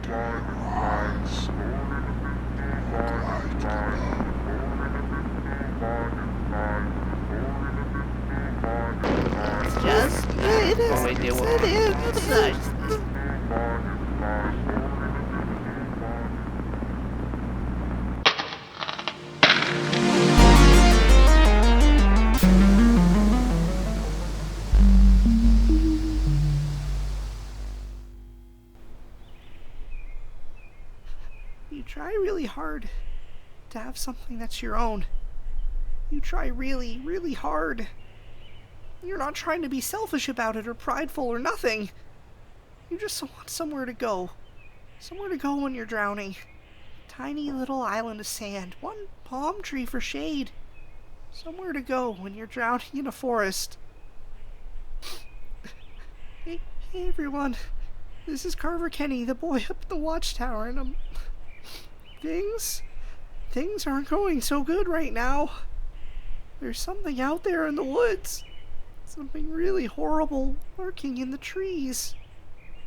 Just it is. It is. You try really hard to have something that's your own. You try really, really hard. You're not trying to be selfish about it or prideful or nothing. You just want somewhere to go. Somewhere to go when you're drowning. Tiny little island of sand. One palm tree for shade. Somewhere to go when you're drowning in a forest. Hey everyone. This is Carver Kenny, the boy up at the watchtower, and Things aren't going so good right now. There's something out there in the woods. Something really horrible lurking in the trees.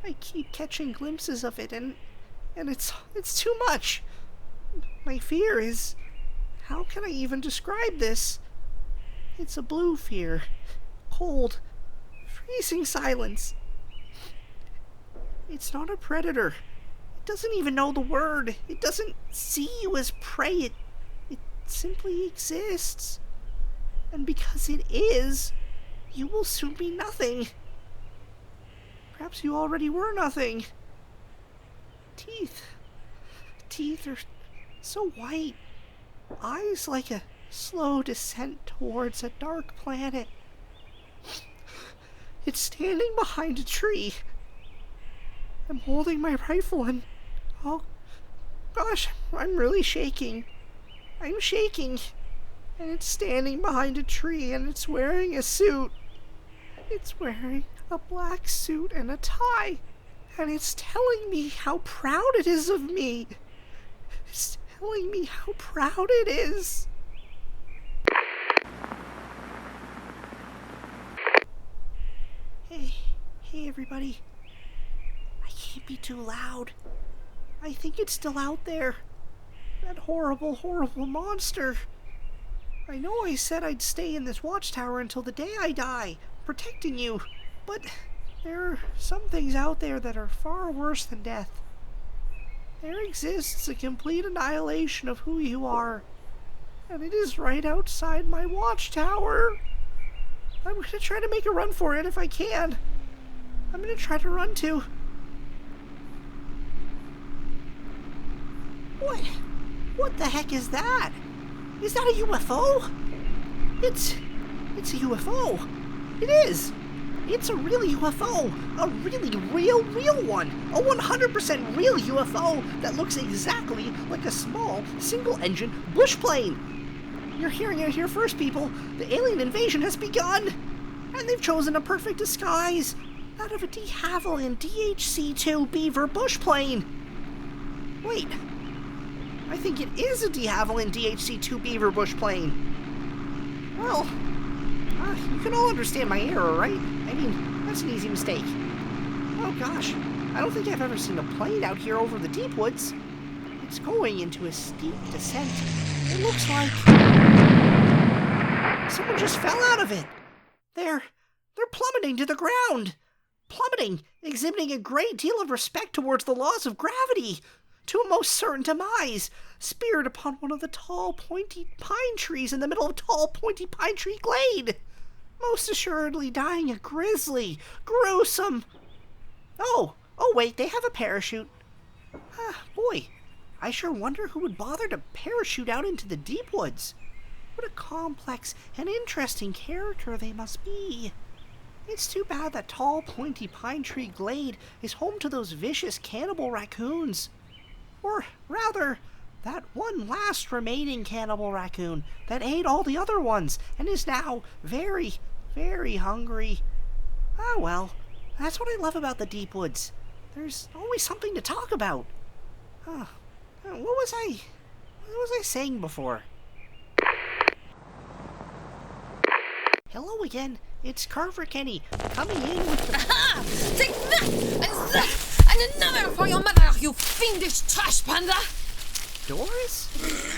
I keep catching glimpses of it, and it's too much. My fear is, how can I even describe this? It's a blue fear. Cold, freezing silence. It's not a predator. It doesn't even know the word. It doesn't see you as prey. It simply exists. And because it is, you will soon be nothing. Perhaps you already were nothing. Teeth are so white. Eyes like a slow descent towards a dark planet. It's standing behind a tree. I'm holding my rifle and, oh gosh, I'm really shaking. I'm shaking. And it's standing behind a tree, and it's wearing a suit. It's wearing a black suit and a tie. And it's telling me how proud it is of me. It's telling me how proud it is. Hey everybody. I can't be too loud. I think it's still out there. That horrible, horrible monster. I know I said I'd stay in this watchtower until the day I die, protecting you, but there are some things out there that are far worse than death. There exists a complete annihilation of who you are, and it is right outside my watchtower. I'm going to try to make a run for it if I can. I'm going to try to run to... What the heck is that? Is that a UFO? It's a UFO. It is. It's a real UFO. A really real one. A 100% real UFO that looks exactly like a small, single-engine bush plane. You're hearing it here first, people. The alien invasion has begun. And they've chosen a perfect disguise. That of a de Havilland DHC-2 Beaver bush plane. Wait. I think it is a de Havilland DHC-2 Beaver bush plane. Well, you can all understand my error, right? I mean, that's an easy mistake. Oh gosh, I don't think I've ever seen a plane out here over the deep woods. It's going into a steep descent. It looks like someone just fell out of it. They're plummeting to the ground. Plummeting, exhibiting a great deal of respect towards the laws of gravity. To a most certain demise, speared upon one of the tall, pointy pine trees in the middle of tall, pointy pine tree glade. Most assuredly dying a grisly, gruesome... Oh, wait, they have a parachute. Boy, I sure wonder who would bother to parachute out into the deep woods. What a complex and interesting character they must be. It's too bad that tall, pointy pine tree glade is home to those vicious cannibal raccoons. Or rather, that one last remaining cannibal raccoon that ate all the other ones and is now very, very hungry. Ah well, that's what I love about the deep woods. There's always something to talk about. What was I saying before? Hello again, it's Carver Kenny, coming in with the... Aha! Take that! And another for your mother! you fiendish trash panda! Doris?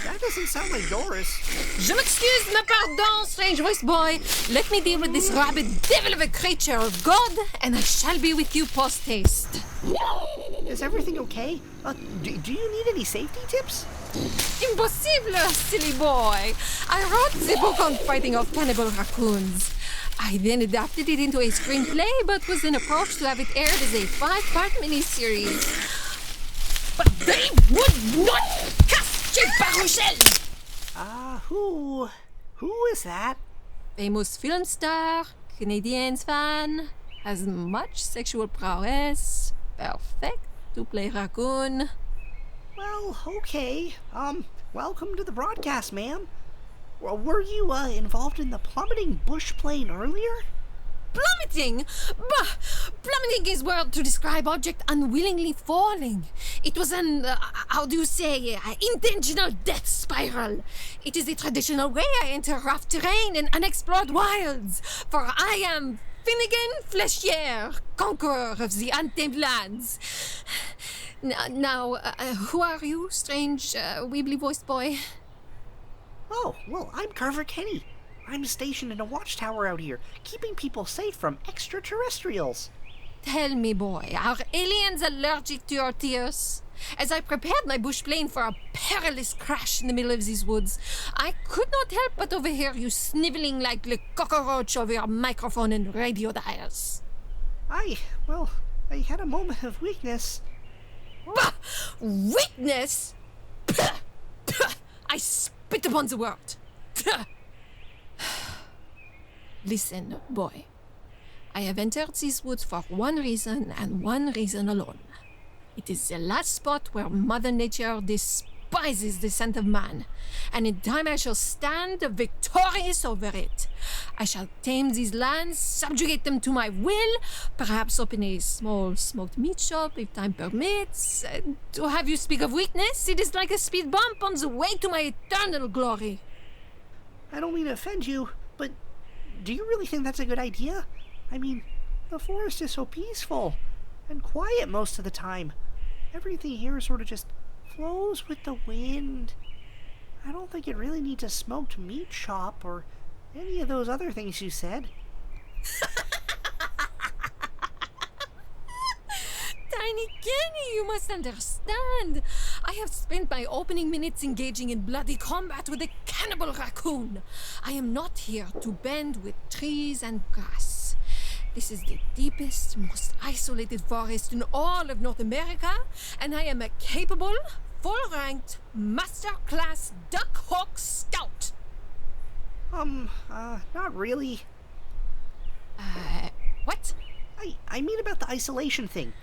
That doesn't sound like Doris. Je m'excuse, mais pardon, strange voice boy. Let me deal with this rabid devil of a creature of God, and I shall be with you post-haste. Is everything okay? Do you need any safety tips? Impossible, silly boy. I wrote the book on fighting off cannibal raccoons. I then adapted it into a screenplay, but was then approached to have it aired as a 5-part miniseries. But they would not cast Jake Baruchel! Who is that? Famous film star, Canadiens fan, has much sexual prowess, perfect to play raccoon. Well, okay. Welcome to the broadcast, ma'am. Well, were you, involved in the plummeting bush plane earlier? Plummeting? Bah! Plummeting is word to describe object unwillingly falling. It was an, intentional death spiral. It is the traditional way I enter rough terrain and unexplored wilds. For I am Finnegan Flechier, conqueror of the untamed lands. Now, who are you, strange, weebly-voiced boy? Oh, well, I'm Carver Kenny. I'm stationed in a watchtower out here, keeping people safe from extraterrestrials. Tell me, boy, are aliens allergic to your tears? As I prepared my bush plane for a perilous crash in the middle of these woods, I could not help but overhear you sniveling like the cockroach over your microphone and radio dials. I had a moment of weakness. Bah! Weakness? I spit upon the word. Listen, boy. I have entered these woods for one reason and one reason alone. It is the last spot where Mother Nature despises the scent of man, and in time I shall stand victorious over it. I shall tame these lands, subjugate them to my will, perhaps open a small smoked meat shop if time permits. To have you speak of weakness, it is like a speed bump on the way to my eternal glory. I don't mean to offend you, but do you really think that's a good idea? I mean, the forest is so peaceful and quiet most of the time. Everything here sort of just flows with the wind. I don't think it really needs a smoked meat shop or any of those other things you said. Tiny Kenny, you must understand. I have spent my opening minutes engaging in bloody combat with a cannibal raccoon. I am not here to bend with trees and grass. This is the deepest, most isolated forest in all of North America, and I am a capable, full-ranked, master-class duck hawk scout. Not really. What? I mean about the isolation thing.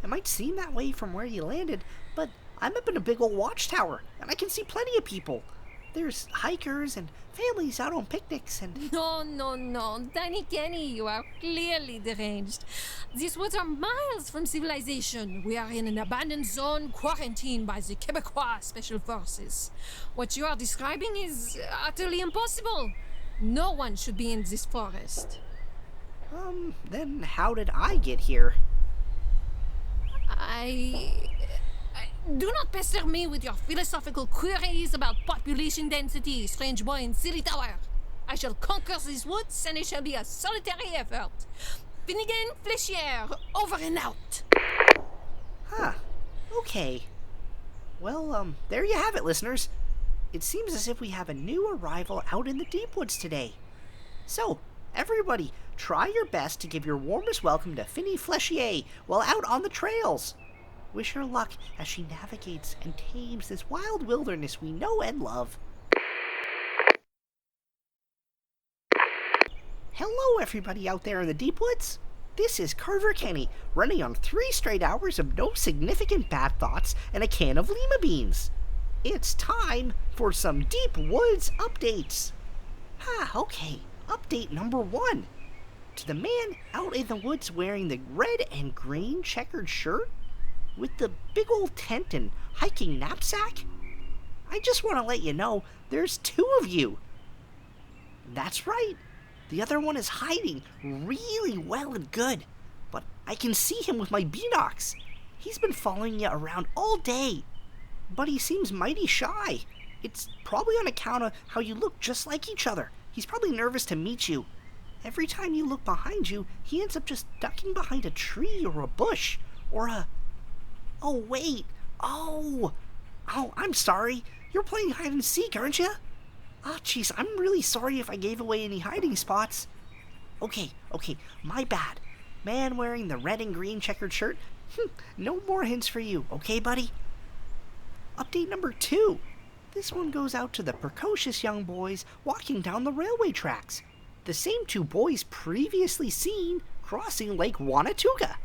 It might seem that way from where you landed, but I'm up in a big old watchtower, and I can see plenty of people. There's hikers and families out on picnics and... No. Tiny Kenny, you are clearly deranged. These woods are miles from civilization. We are in an abandoned zone quarantined by the Quebecois Special Forces. What you are describing is utterly impossible. No one should be in this forest. Then how did I get here? Do not pester me with your philosophical queries about population density, strange boy in silly tower. I shall conquer these woods, and it shall be a solitary effort. Finnegan Flechier, over and out. Huh. Okay. Well, there you have it, listeners. It seems as if we have a new arrival out in the deep woods today. So, everybody, try your best to give your warmest welcome to Finny Flechier while out on the trails. Wish her luck as she navigates and tames this wild wilderness we know and love. Hello, everybody out there in the deep woods. This is Carver Kenny, running on 3 straight hours of no significant bad thoughts and a can of lima beans. It's time for some deep woods updates. Okay. Update number 1. To the man out in the woods wearing the red and green checkered shirt with the big old tent and hiking knapsack, I just want to let you know there's 2 of you. That's right. The other one is hiding really well and good, but I can see him with my binocs. He's been following you around all day, but he seems mighty shy. It's probably on account of how you look just like each other. He's probably nervous to meet you. Every time you look behind you, he ends up just ducking behind a tree or a bush or a... Oh, wait. Oh, I'm sorry. You're playing hide and seek, aren't you? Oh, jeez, I'm really sorry if I gave away any hiding spots. Okay, my bad. Man wearing the red and green checkered shirt? No more hints for you, okay, buddy? Update number 2. This one goes out to the precocious young boys walking down the railway tracks. The same 2 boys previously seen crossing Lake Wanatuga.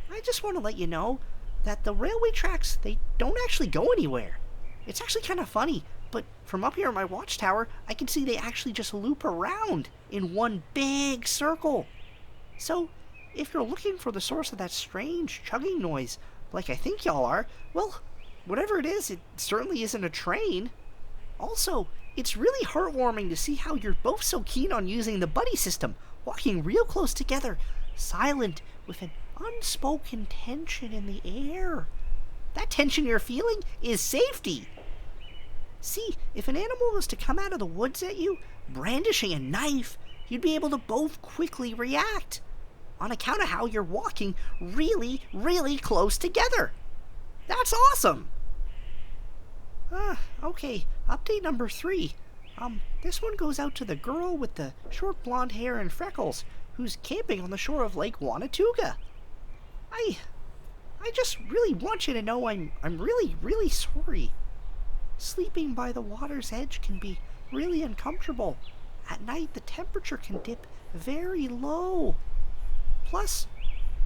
I just want to let you know that the railway tracks, they don't actually go anywhere. It's actually kind of funny, but from up here in my watchtower, I can see they actually just loop around in one big circle. So, if you're looking for the source of that strange chugging noise, like I think y'all are, well, whatever it is, it certainly isn't a train. Also, it's really heartwarming to see how you're both so keen on using the buddy system, walking real close together, silent, with an unspoken tension in the air. That tension you're feeling is safety. See, if an animal was to come out of the woods at you, brandishing a knife, you'd be able to both quickly react, on account of how you're walking really, really close together. That's awesome! Okay, update number 3. This one goes out to the girl with the short blonde hair and freckles, who's camping on the shore of Lake Wanatuga. I just really want you to know I'm really, really sorry. Sleeping by the water's edge can be really uncomfortable. At night, the temperature can dip very low. Plus,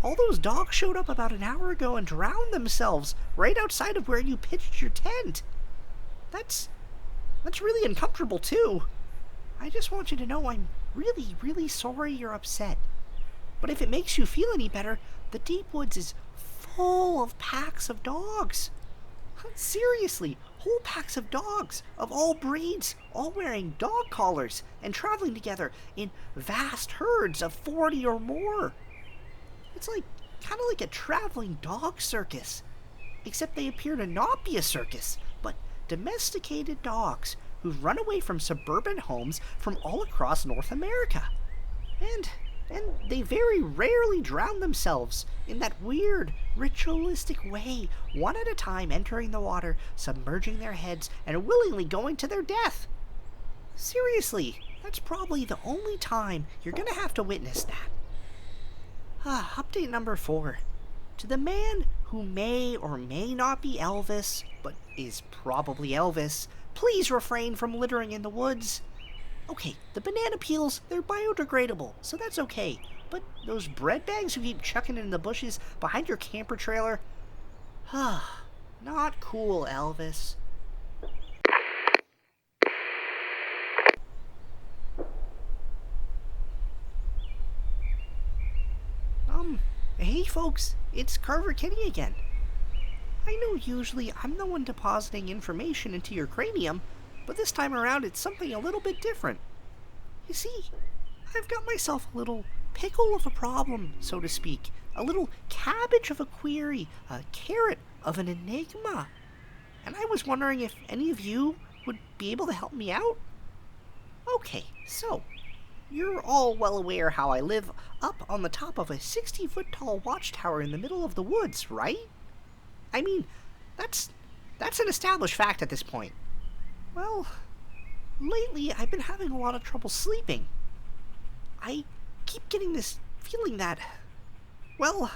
all those dogs showed up about an hour ago and drowned themselves right outside of where you pitched your tent. That's really uncomfortable, too. I just want you to know I'm really, really sorry you're upset. But if it makes you feel any better, the deep woods is full of packs of dogs. Seriously, whole packs of dogs of all breeds, all wearing dog collars and traveling together in vast herds of 40 or more. It's kind of like a traveling dog circus, except they appear to not be a circus, but domesticated dogs who've run away from suburban homes from all across North America. And they very rarely drown themselves in that weird, ritualistic way, one at a time entering the water, submerging their heads, and willingly going to their death. Seriously, that's probably the only time you're gonna have to witness that. Update number 4. To the man who may or may not be Elvis, but is probably Elvis, please refrain from littering in the woods. Okay, the banana peels, they're biodegradable, so that's okay. But those bread bags you keep chucking in the bushes behind your camper trailer? Not cool, Elvis. Hey folks, it's Carver Kenny again. I know usually I'm the one depositing information into your cranium, but this time around it's something a little bit different. You see, I've got myself a little pickle of a problem, so to speak, a little cabbage of a query, a carrot of an enigma. And I was wondering if any of you would be able to help me out? Okay, so, you're all well aware how I live up on the top of a 60-foot-tall watchtower in the middle of the woods, right? I mean, that's an established fact at this point. Well, lately I've been having a lot of trouble sleeping. I keep getting this feeling that, well,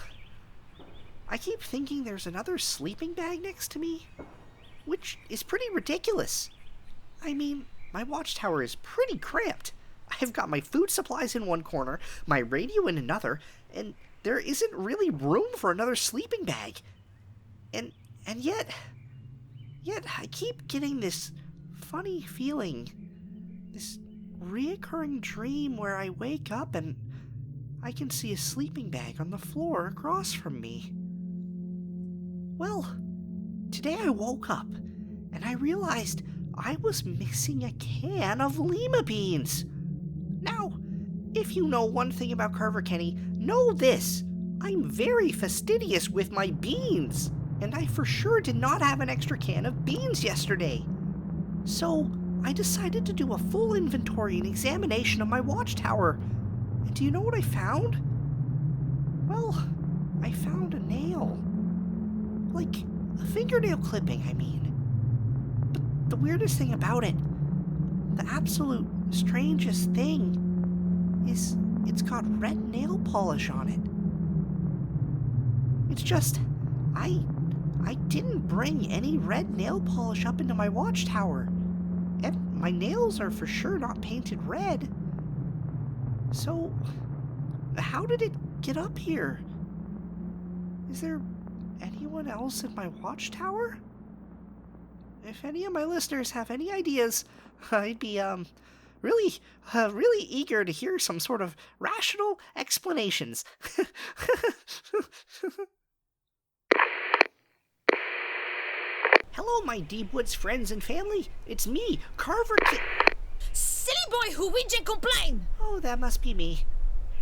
I keep thinking there's another sleeping bag next to me, which is pretty ridiculous. I mean, my watchtower is pretty cramped. I've got my food supplies in one corner, my radio in another, and there isn't really room for another sleeping bag. And yet I keep getting this funny feeling, this reoccurring dream where I wake up and I can see a sleeping bag on the floor across from me. Well, today I woke up and I realized I was missing a can of lima beans. Now, if you know one thing about Carver Kenny, know this. I'm very fastidious with my beans, and I for sure did not have an extra can of beans yesterday. So I decided to do a full inventory and examination of my watchtower. And do you know what I found? Well, I found a nail. Like a fingernail clipping, I mean. But the weirdest thing about it, the absolute strangest thing, is it's got red nail polish on it. It's just, I didn't bring any red nail polish up into my watchtower. And my nails are for sure not painted red. So, how did it get up here? Is there anyone else in my watchtower? If any of my listeners have any ideas, I'd be, really eager to hear some sort of rational explanations. Hello, my Deep Woods friends and family. It's me, Carver Kenny. Silly boy who whinge and complain! Oh, that must be me.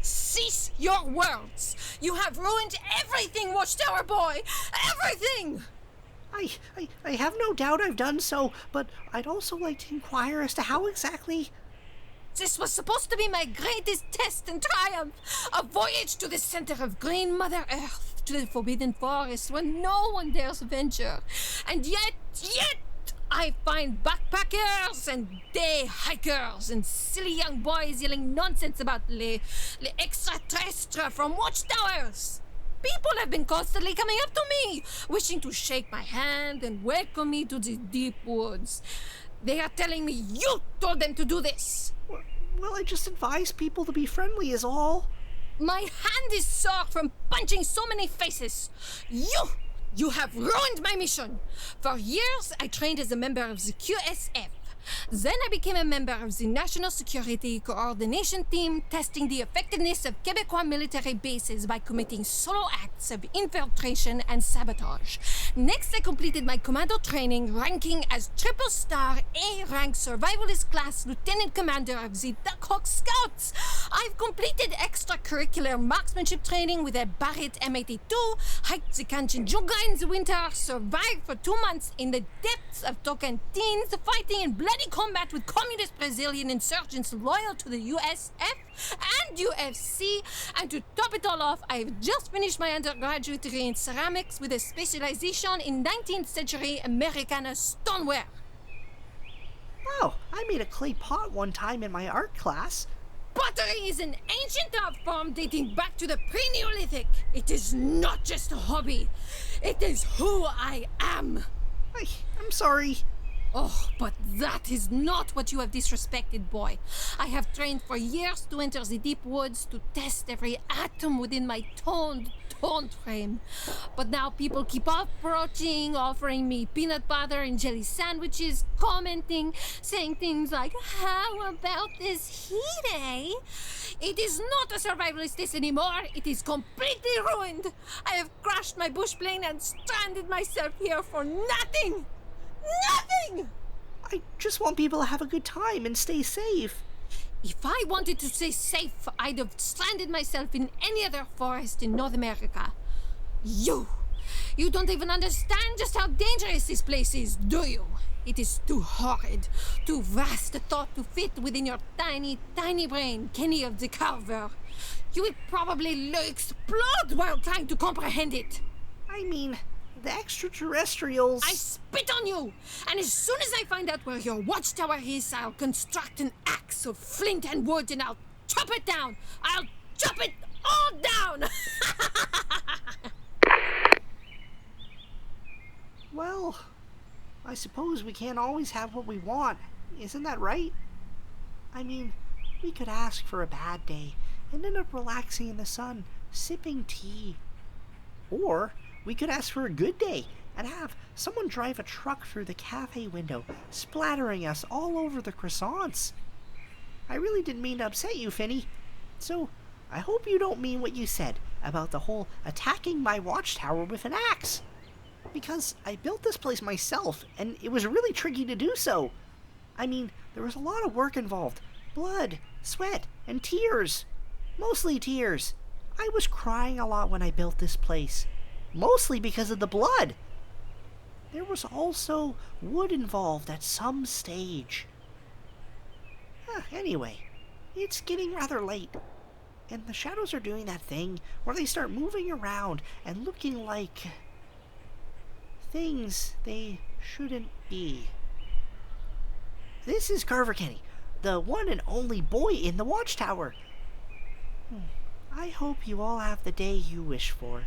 Cease your words! You have ruined everything, Watchtower boy! Everything! I have no doubt I've done so, but I'd also like to inquire as to how exactly... This was supposed to be my greatest test and triumph. A voyage to the center of green Mother Earth, to the forbidden forest where no one dares venture. And yet, I find backpackers and day hikers and silly young boys yelling nonsense about les extraterrestres from watchtowers. People have been constantly coming up to me, wishing to shake my hand and welcome me to the deep woods. They are telling me you told them to do this. Well, I just advise people to be friendly is all. My hand is sore from punching so many faces. You have ruined my mission. For years, I trained as a member of the QSF. Then I became a member of the National Security Coordination Team, testing the effectiveness of Quebecois military bases by committing solo acts of infiltration and sabotage. Next, I completed my commando training, ranking as triple star A-rank survivalist class lieutenant commander of the Duck Hawk Scouts. I've completed extracurricular marksmanship training with a Barrett M82, hiked the Kanchenjunga in the winter, survived for 2 months in the depths of Tocantins, fighting in bloody combat with communist Brazilian insurgents loyal to the USF and UFC, and to top it all off, I've just finished my undergraduate degree in ceramics with a specialization in 19th century Americana stoneware. Oh, I made a clay pot one time in my art class. Pottery is an ancient art form dating back to the pre-Neolithic. It is not just a hobby. It is who I am. I'm sorry. Oh, but that is not what you have disrespected, boy. I have trained for years to enter the deep woods, to test every atom within my toned frame. But now people keep approaching, offering me peanut butter and jelly sandwiches, commenting, saying things like, how about this heat, eh? It is not a survivalist test anymore. It is completely ruined. I have crashed my bush plane and stranded myself here for nothing. Nothing! I just want people to have a good time and stay safe. If I wanted to stay safe, I'd have stranded myself in any other forest in North America. You don't even understand just how dangerous this place is, do you? It is too horrid, too vast a thought to fit within your tiny, tiny brain, Kenny of the Carver. You will probably explode while trying to comprehend it. I mean, the extraterrestrials... I spit on you! And as soon as I find out where your watchtower is, I'll construct an axe of flint and wood and I'll chop it down! I'll chop it all down! Well, I suppose we can't always have what we want. Isn't that right? I mean, we could ask for a bad day and end up relaxing in the sun, sipping tea. Or we could ask for a good day and have someone drive a truck through the cafe window, splattering us all over the croissants. I really didn't mean to upset you, Finny. So, I hope you don't mean what you said about the whole attacking my watchtower with an axe. Because I built this place myself, and it was really tricky to do so. I mean, there was a lot of work involved. Blood, sweat, and tears. Mostly tears. I was crying a lot when I built this place, mostly because of the blood. There was also wood involved at some stage. Anyway, it's getting rather late, and the shadows are doing that thing where they start moving around and looking like things they shouldn't be. This is Carver Kenny, the one and only boy in the watchtower. I hope you all have the day you wish for.